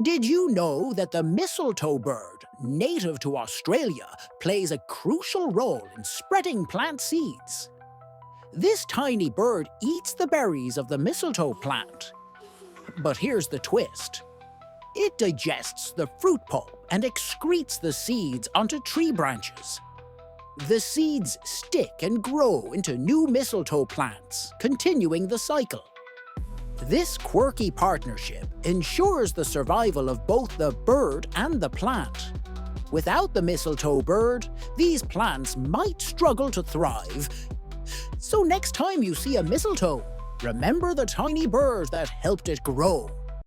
Did you know that the mistletoe bird, native to Australia, plays a crucial role in spreading plant seeds? This tiny bird eats the berries of the mistletoe plant. But here's the twist. It digests the fruit pulp and excretes the seeds onto tree branches. The seeds stick and grow into new mistletoe plants, continuing the cycle. This quirky partnership ensures the survival of both the bird and the plant. Without the mistletoe bird, these plants might struggle to thrive. So next time you see a mistletoe, remember the tiny bird that helped it grow.